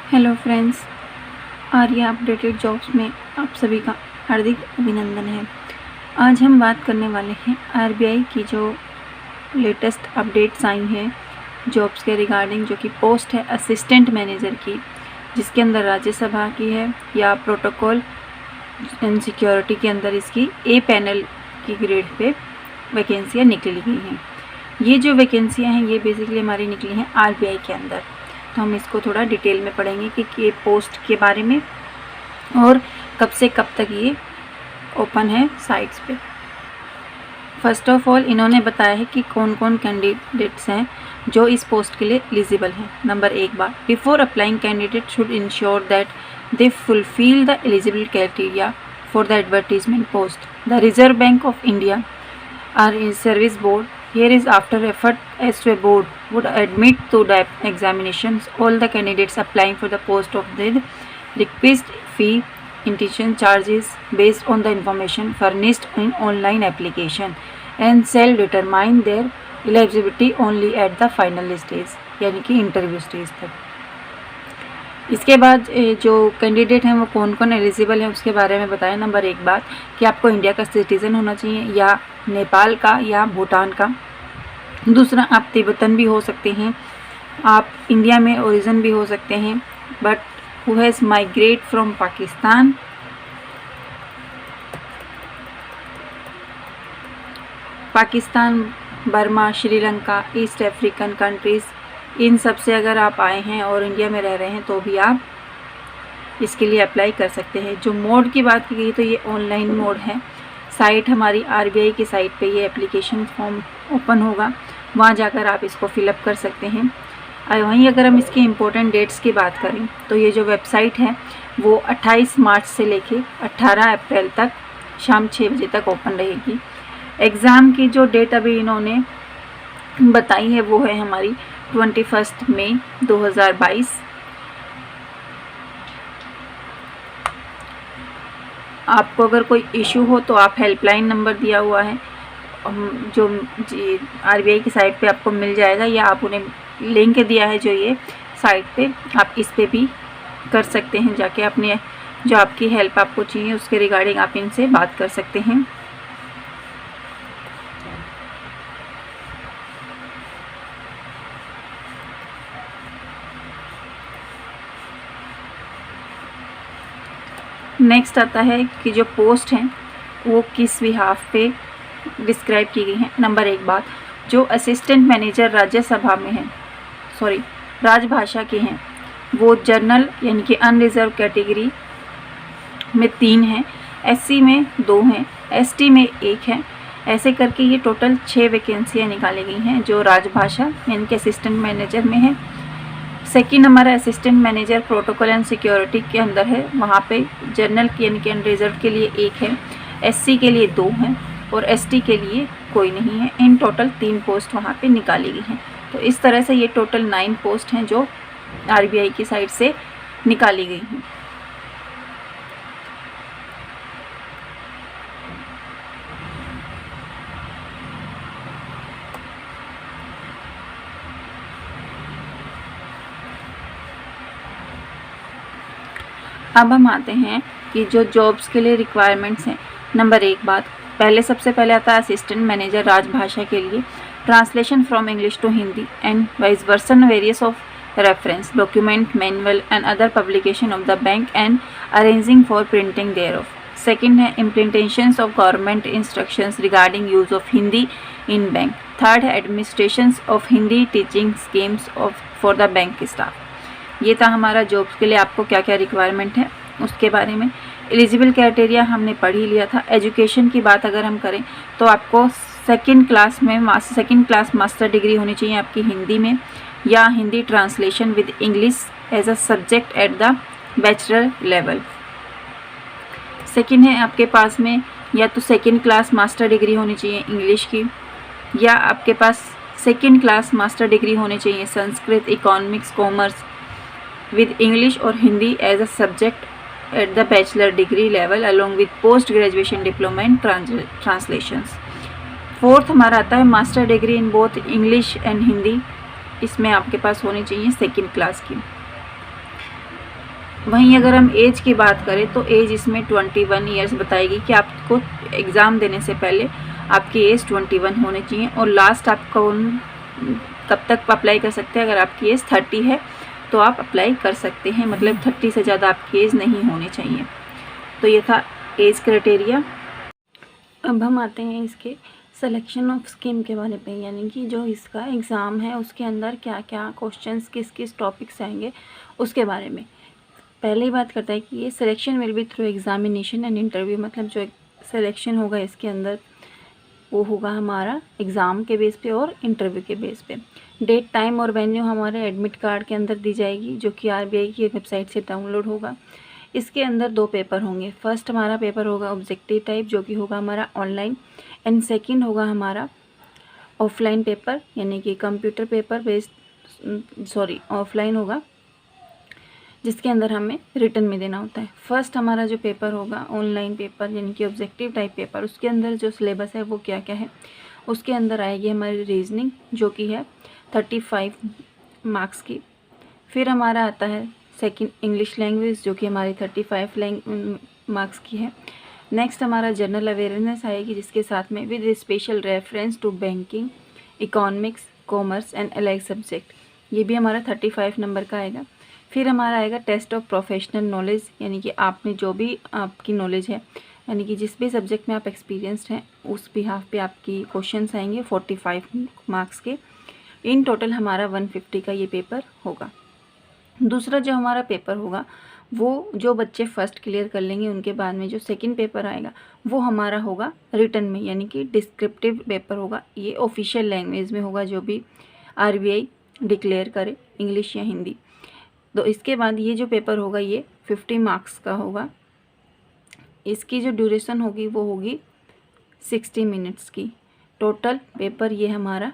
Hello friends, Arya updated jobs में आप सभी का हार्दिक अभिनंदन है। आज हम बात करने वाले हैं आरबीआई की जो लेटेस्ट अपडेट्स आई हैं जॉब्स के रिगार्डिंग, जो कि पोस्ट है असिस्टेंट मैनेजर की, जिसके अंदर राज्यसभा की है या प्रोटोकॉल एंड सिक्योरिटी के अंदर इसकी ए पैनल की ग्रेड पे वैकेंसियाँ निकली गई हैं। ये जो वैकेंसियाँ हैं ये बेसिकली हमारी निकली हैं आरबीआई के अंदर। तो हम इसको थोड़ा डिटेल में पढ़ेंगे कि ये पोस्ट के बारे में और कब से कब तक ये ओपन है साइट्स पे। फर्स्ट ऑफ ऑल इन्होंने बताया है कि कौन कौन कैंडिडेट्स हैं जो इस पोस्ट के लिए एलिजिबल हैं। नंबर 1 बात, before applying candidate should ensure that they fulfill the eligible criteria for the advertisement post. The Reserve Bank of India are in service board here is after effort as to a board would admit to the examinations all the candidates applying for the post of the request fee intention charges based on the information furnished in online application and shall determine their eligibility only at the final stage, यानी कि interview stage तक। इसके बाद जो candidate हैं वो कौन कौन एलिजिबल है उसके बारे में बताएं। नंबर 1 बात कि आपको इंडिया का सिटीज़न होना चाहिए या नेपाल का या भूटान का। दूसरा, आप तिब्बतन भी हो सकते हैं, आप इंडिया में ओरिजिन भी हो सकते हैं but who has migrate from Pakistan, Burma, Sri Lanka, east African countries, इन सब से अगर आप आए हैं और इंडिया में रह रहे हैं तो भी आप इसके लिए अप्लाई कर सकते हैं। जो मोड की बात की गई तो ये ऑनलाइन मोड है। साइट हमारी आरबीआई की साइट पे ये एप्लीकेशन फॉर्म ओपन होगा, वहाँ जाकर आप इसको फिलअप कर सकते हैं। वहीं अगर हम इसकी इम्पोर्टेंट डेट्स की बात करें तो ये जो वेबसाइट है वो 28 मार्च से लेके 18 अप्रैल तक शाम 6 बजे तक ओपन रहेगी। एग्ज़ाम की जो डेट अभी इन्होंने बताई है वो है हमारी 21 मई 2022। आपको अगर कोई इशू हो तो आप हेल्पलाइन नंबर दिया हुआ है जो आरबीआई की साइट पे आपको मिल जाएगा, या आप उन्हें लिंक दिया है जो ये साइट पे, आप इस पे भी कर सकते हैं। जाके अपने जो आपकी हेल्प आपको चाहिए उसके रिगार्डिंग आप इनसे बात कर सकते हैं। नेक्स्ट आता है कि जो पोस्ट हैं वो किस बिहाफ पे डिस्क्राइब की गई हैं। नंबर 1 बात, जो असिस्टेंट मैनेजर राज्यसभा में हैं, राजभाषा के हैं, वो जनरल यानी कि अनरिजर्व कैटेगरी में 3 हैं, एससी में 2 हैं, एसटी में 1 है। ऐसे करके ये टोटल 6 वैकेंसियाँ निकाली गई हैं जो राजभाषा यानी कि असिस्टेंट मैनेजर में है। सेकेंड हमारा assistant manager protocol and security के अंदर है, वहाँ पे जनरल यानी कि अनरिजर्व के लिए 1 है, एससी के लिए 2 हैं और एसटी के लिए कोई नहीं है। इन टोटल 3 पोस्ट वहाँ पे निकाली गई हैं। तो इस तरह से ये टोटल 9 पोस्ट हैं जो आरबीआई की साइड से निकाली गई हैं। अब हम आते हैं कि जो जॉब्स के लिए रिक्वायरमेंट्स हैं। नंबर 1 बात, सबसे पहले आता है असिस्टेंट मैनेजर राजभाषा के लिए, translation from English to Hindi and vice versa, various of reference document, manual and other publication of the bank and arranging for printing thereof. Second है implementations of government instructions regarding use of Hindi in bank. Third है administrations of Hindi teaching schemes for the bank staff. ये था हमारा jobs के लिए आपको क्या क्या रिक्वायरमेंट है उसके बारे में। एलिजिबल क्राइटेरिया हमने पढ़ ही लिया था। एजुकेशन की बात अगर हम करें तो आपको सेकंड क्लास मास्टर डिग्री होनी चाहिए आपकी हिंदी में, या Hindi translation with English as a subject at the bachelor level. Second है आपके पास में या तो सेकंड क्लास मास्टर डिग्री होनी चाहिए इंग्लिश की, या आपके पास सेकंड क्लास मास्टर डिग्री होनी चाहिए Sanskrit, economics, commerce with English और Hindi as a subject at the bachelor degree level along with post graduation diploma in translations। Fourth हमारा आता है master degree in both English and Hindi, इसमें आपके पास होनी चाहिए सेकंड क्लास की। वहीं अगर हम एज की बात करें तो एज इसमें 21 ईयर्स बताएगी कि आपको एग्ज़ाम देने से पहले आपकी एज 21 होनी चाहिए। और लास्ट आप कब तक अप्लाई कर सकते हैं, अगर आपकी एज 30 है तो आप अप्लाई कर सकते हैं, मतलब 30 से ज़्यादा आपकी एज नहीं होनी चाहिए। तो ये था एज क्राइटेरिया। अब हम आते हैं इसके सिलेक्शन ऑफ स्कीम के बारे में, यानी कि जो इसका एग्ज़ाम है उसके अंदर क्या क्या क्वेश्चंस किस किस टॉपिक्स आएंगे उसके बारे में। पहले ही बात करता है कि ये selection will be through examination and interview, मतलब जो सिलेक्शन होगा इसके अंदर वो होगा हमारा एग्ज़ाम के बेस पे और इंटरव्यू के बेस पे। डेट, टाइम और वेन्यू हमारे एडमिट कार्ड के अंदर दी जाएगी, जो कि आरबीआई की वेबसाइट से डाउनलोड होगा। इसके अंदर 2 पेपर होंगे। फर्स्ट हमारा पेपर होगा ऑब्जेक्टिव टाइप, जो कि होगा हमारा ऑनलाइन, एंड सेकंड होगा हमारा ऑफलाइन पेपर, यानी कि कंप्यूटर पेपर बेस्ड ऑफलाइन होगा, जिसके अंदर हमें रिटन में देना होता है। फर्स्ट हमारा जो पेपर होगा ऑनलाइन पेपर, यानी कि ऑब्जेक्टिव टाइप पेपर, उसके अंदर जो सिलेबस है वो क्या क्या है। उसके अंदर आएगी हमारी रीजनिंग, जो कि है 35 मार्क्स की। फिर हमारा आता है सेकंड इंग्लिश लैंग्वेज, जो कि हमारी 35 मार्क्स की है। नेक्स्ट हमारा जनरल अवेयरनेस आएगी, जिसके साथ में with special reference to banking, economics, commerce and allied subject, ये भी हमारा 35 नंबर का आएगा। फिर हमारा आएगा टेस्ट ऑफ प्रोफेशनल नॉलेज, यानी कि आपने जो भी आपकी नॉलेज है, यानी कि जिस भी सब्जेक्ट में आप एक्सपीरियंस्ड हैं उस बिहाफ पे आपकी क्वेश्चंस आएंगे 45 मार्क्स के। इन टोटल हमारा 150 का ये पेपर होगा। दूसरा जो हमारा पेपर होगा वो जो बच्चे फर्स्ट क्लियर कर लेंगे उनके बाद में जो सेकंड पेपर आएगा वो हमारा होगा रिटन में, यानी कि डिस्क्रिप्टिव पेपर होगा। ये ऑफिशियल लैंग्वेज में होगा, जो भी आरबीआई डिक्लेयर करे, इंग्लिश या हिंदी। तो इसके बाद ये जो पेपर होगा ये 50 मार्क्स का होगा। इसकी जो ड्यूरेशन होगी वो होगी 60 मिनट्स की। टोटल पेपर ये हमारा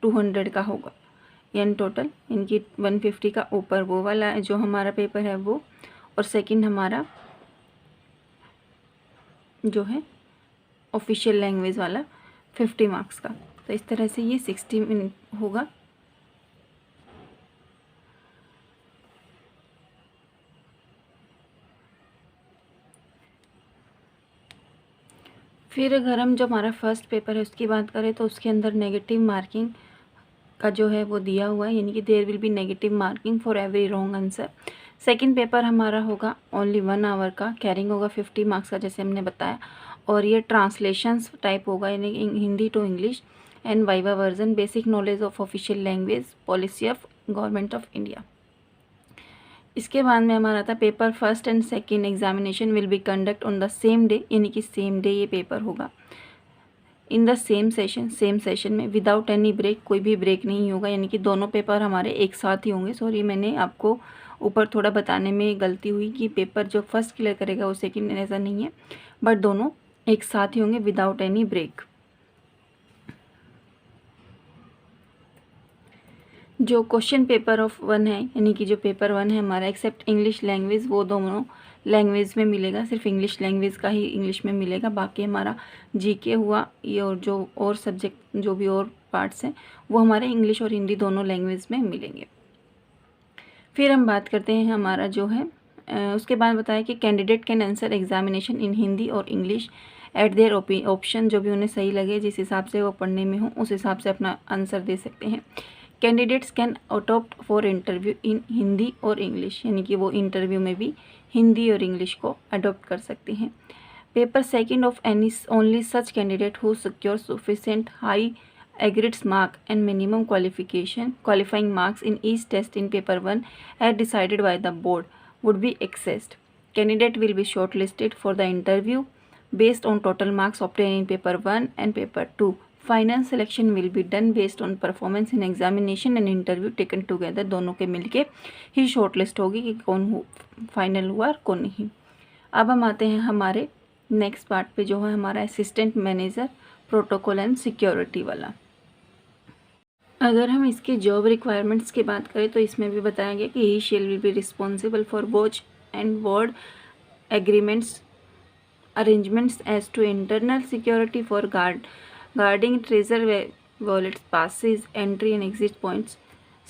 200 का होगा, यानी टोटल इनकी 150 का ऊपर वो वाला जो हमारा पेपर है वो, और सेकंड हमारा जो है ऑफिशियल लैंग्वेज वाला 50 मार्क्स का। तो इस तरह से ये 60 मिनट होगा। फिर अगर हम जो हमारा फर्स्ट पेपर है उसकी बात करें तो उसके अंदर नेगेटिव मार्किंग का जो है वो दिया हुआ है, यानी कि there will be negative marking for every wrong answer. Second paper हमारा होगा ओनली 1 आवर का, कैरिंग होगा 50 मार्क्स का जैसे हमने बताया, और ये ट्रांसलेशंस टाइप होगा, यानी Hindi to English, and viva version, basic knowledge of official language, policy of government of India. इसके बाद में हमारा था paper first and second examination will be conduct on the same day, यानी कि सेम डे ये पेपर होगा। इन द सेम सेशन में विदाउट एनी ब्रेक, कोई भी ब्रेक नहीं होगा, यानी कि दोनों पेपर हमारे एक साथ ही होंगे। सॉरी, मैंने आपको ऊपर थोड़ा बताने में गलती हुई कि पेपर जो फर्स्ट क्लियर करेगा वो सेकंड, ऐसा नहीं है, बट दोनों एक साथ ही होंगे विदाउट एनी ब्रेक। जो क्वेश्चन पेपर ऑफ 1 है, यानी कि जो पेपर 1 है हमारा एक्सेप्ट इंग्लिश लैंग्वेज, वो दोनों लैंग्वेज में मिलेगा, सिर्फ इंग्लिश लैंग्वेज का ही इंग्लिश में मिलेगा। बाकी हमारा जीके हुआ ये और जो और सब्जेक्ट जो भी और पार्ट्स हैं वो हमारे इंग्लिश और हिंदी दोनों लैंग्वेज में मिलेंगे। फिर हम बात करते हैं हमारा जो है उसके बाद बताया कि candidate can answer examination in Hindi और इंग्लिश एट देयर ऑप्शन, जो भी उन्हें सही लगे, जिस हिसाब से वो पढ़ने में हो उस हिसाब से अपना आंसर दे सकते हैं। Candidates can adopt for interview in Hindi और इंग्लिश, यानी कि वो इंटरव्यू में भी हिंदी और इंग्लिश को अडॉप्ट कर सकते हैं। Paper second of any only such candidate who secure sufficient high aggregates mark and minimum qualifying marks in each test in paper 1 as decided by the board would be accessed. Candidate will be shortlisted for the interview based on total marks obtained in paper 1 and paper 2. Final selection will be done based on performance in examination and interview taken together. दोनों के मिलके ही shortlist होगी कि कौन final हुआ और कौन नहीं। अब हम आते हैं हमारे नेक्स्ट पार्ट पे, जो है हमारा assistant manager protocol and security वाला। अगर हम इसके जॉब रिक्वायरमेंट्स की बात करें तो इसमें भी बताया गया कि he shall will be responsible for watch and ward agreements arrangements as to internal security for guarding treasure wallets, passage, entry and exit points,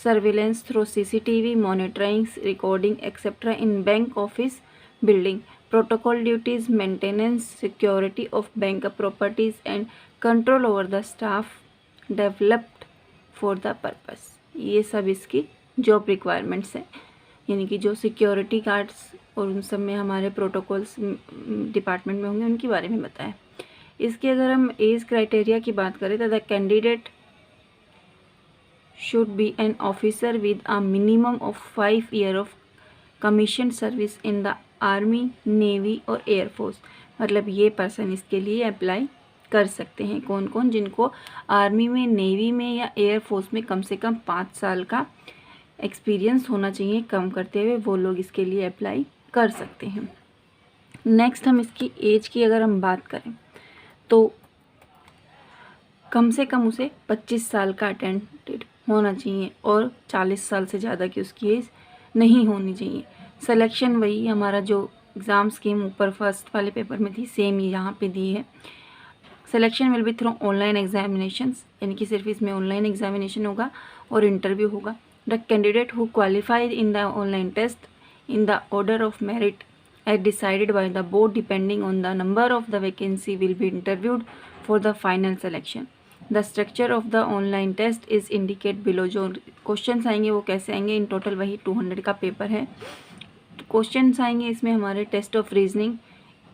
surveillance through CCTV, monitoring, recording, etc. in bank office building. Protocol duties, maintenance, security of bank properties and control over the staff developed for the purpose. ये सब इसकी job requirements हैं, यानी कि जो security guards और उन सब में हमारे प्रोटोकॉल्स डिपार्टमेंट में होंगे उनके बारे में बताएं। इसके अगर हम एज क्राइटेरिया की बात करें तो the candidate should be an officer with a minimum of 5 years of commissioned service in the army, navy और एयरफोर्स। मतलब ये पर्सन इसके लिए अप्लाई कर सकते हैं। कौन कौन? जिनको आर्मी में, नेवी में या एयरफोर्स में कम से कम 5 साल का एक्सपीरियंस होना चाहिए कम करते हुए, वो लोग इसके लिए अप्लाई कर सकते हैं। नेक्स्ट हम इसकी एज की अगर हम बात करें तो कम से कम उसे 25 साल का अटेंडेड होना चाहिए और 40 साल से ज़्यादा की उसकी एज नहीं होनी चाहिए। सिलेक्शन वही हमारा जो एग्ज़ाम स्कीम ऊपर फर्स्ट वाले पेपर में थी सेम ही यहाँ पे दी है। Selection will be through online examinations, यानी कि सिर्फ इसमें ऑनलाइन एग्जामिनेशन होगा और इंटरव्यू होगा। The candidate who qualified in the online test in the order of merit as decided by the board depending on the number of the vacancy will be interviewed for the final selection. The structure of the online test is indicate below. जो questions आएंगे वो कैसे आएंगे? In total वही 200 का paper है। Questions आएंगे इसमें हमारे test of reasoning,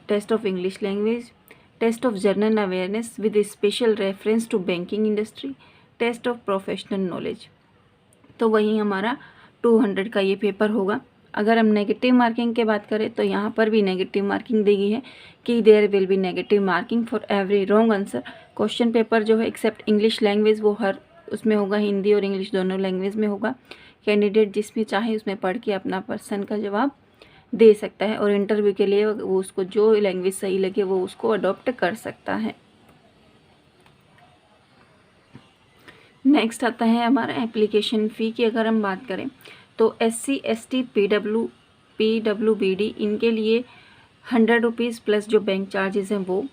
test of English language, test of general awareness with special reference to banking industry, test of professional knowledge. तो वही हमारा 200 का ये पेपर होगा। अगर हम नेगेटिव मार्किंग की बात करें तो यहाँ पर भी नेगेटिव मार्किंग दी गई है कि there will be negative marking for every wrong answer. Question paper जो है एक्सेप्ट इंग्लिश लैंग्वेज वो हर उसमें होगा, हिंदी और इंग्लिश दोनों लैंग्वेज में होगा। कैंडिडेट जिसमें चाहे उसमें पढ़ के अपना पर्सन का जवाब दे सकता है और इंटरव्यू के लिए वो उसको जो लैंग्वेज सही लगे वो उसको अडॉप्ट कर सकता है। नेक्स्ट आता है हमारा एप्लीकेशन फ़ी की अगर हम बात करें तो SC, ST, PWBD इनके लिए 100 रुपीज़ प्लस जो बैंक चार्जेस हैं वो।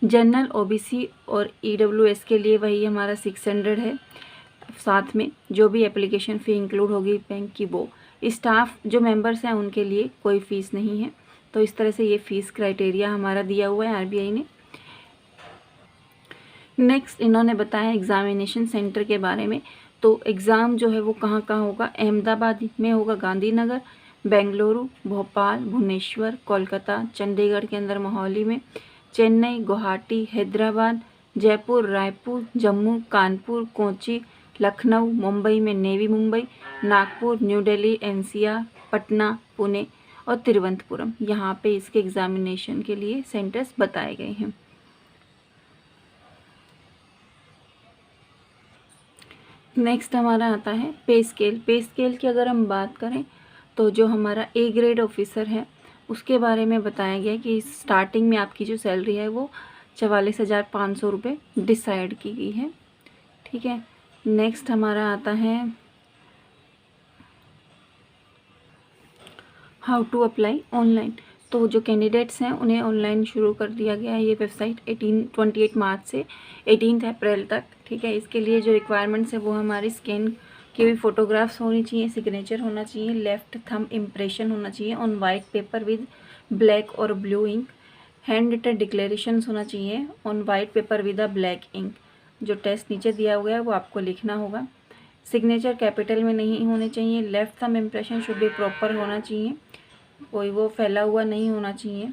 जनरल, OBC और EWS के लिए वही हमारा 600 है, साथ में जो भी एप्लीकेशन फ़ी इंक्लूड होगी बैंक की वो। स्टाफ जो मेंबर्स हैं उनके लिए कोई फ़ीस नहीं है। तो इस तरह से ये फ़ीस क्राइटेरिया हमारा दिया हुआ है RBI ने। नेक्स्ट इन्होंने बताया एग्ज़ामिनेशन सेंटर के बारे में। तो एग्ज़ाम जो है वो कहाँ कहाँ होगा? अहमदाबाद में होगा, गांधीनगर, बेंगलुरु, भोपाल, भुवनेश्वर, कोलकाता, चंडीगढ़ के अंदर मोहाली में, चेन्नई, गुवाहाटी, हैदराबाद, जयपुर, रायपुर, जम्मू, कानपुर, कोची, लखनऊ, मुंबई में navy Mumbai, Nagpur, new Delhi, NCR, Patna, Pune और तिरुवनंतपुरम। यहाँ पे इसके एग्ज़ामिनेशन के लिए सेंटर्स बताए गए हैं। नेक्स्ट हमारा आता है पे स्केल। पे स्केल की अगर हम बात करें तो जो हमारा A ग्रेड ऑफिसर है उसके बारे में बताया गया कि स्टार्टिंग में आपकी जो सैलरी है वो 44,500 रुपये डिसाइड की गई है। ठीक है। नेक्स्ट हमारा आता है हाउ टू अप्लाई ऑनलाइन। तो जो कैंडिडेट्स हैं उन्हें ऑनलाइन शुरू कर दिया गया है ये वेबसाइट 28 मार्च से 18 अप्रैल तक। ठीक है। इसके लिए जो रिक्वायरमेंट्स है वो हमारी स्कैन की हुई फ़ोटोग्राफ्स होनी चाहिए, सिग्नेचर होना चाहिए, लेफ़्ट थंब इम्प्रेशन होना चाहिए on white paper with black और blue ink, handwritten declarations होना चाहिए on white paper with a black ink. जो टेस्ट नीचे दिया हुआ है वो आपको लिखना होगा। सिग्नेचर कैपिटल में नहीं होने चाहिए। लेफ़्ट थंब इम्प्रेशन शुड भी प्रॉपर होना चाहिए, कोई वो फैला हुआ नहीं होना चाहिए।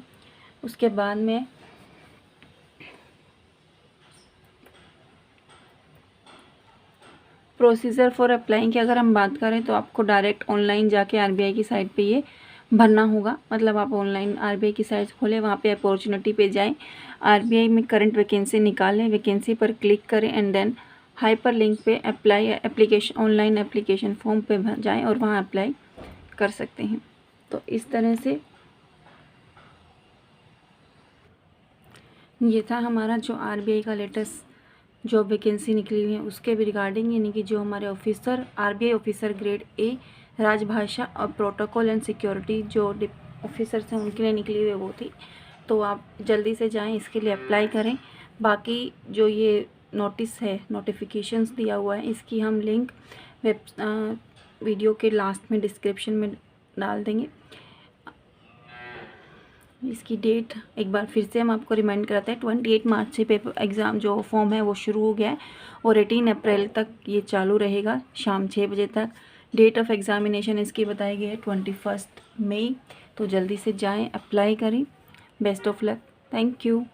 उसके बाद में प्रोसीजर फॉर अप्लाइंग की अगर हम बात करें तो आपको डायरेक्ट ऑनलाइन जाके RBI की साइट पे ये भरना होगा। मतलब आप ऑनलाइन RBI की साइट खोलें, वहाँ पे अपॉर्चुनिटी पे जाएं, RBI में करंट वैकेंसी निकालें, वैकेंसी पर क्लिक करें एंड देन हाइपर लिंक पे apply application online application form पे जाएं और वहाँ अप्लाई कर सकते हैं। तो इस तरह से ये था हमारा जो RBI का लेटेस्ट जॉब वैकेंसी निकली हुई है उसके भी रिगार्डिंग, यानी कि जो हमारे officer RBI officer grade A राजभाषा और प्रोटोकॉल एंड सिक्योरिटी जो ऑफिसर्स हैं उनके लिए निकली हुई वो थी। तो आप जल्दी से जाएं, इसके लिए अप्लाई करें। बाकी जो ये नोटिस है, नोटिफिकेशंस दिया हुआ है, इसकी हम लिंक वीडियो के लास्ट में डिस्क्रिप्शन में डाल देंगे। इसकी डेट एक बार फिर से हम आपको रिमाइंड कराते हैं, 28 मार्च से पेपर एग्ज़ाम जो फॉर्म है वो शुरू हो गया है और 18 अप्रैल तक ये चालू रहेगा शाम 6 बजे तक। डेट ऑफ एग्ज़ामिनेशन इसकी बताई गई है 21 मई। तो जल्दी से जाएं, अप्लाई करें। Best of luck. Thank you.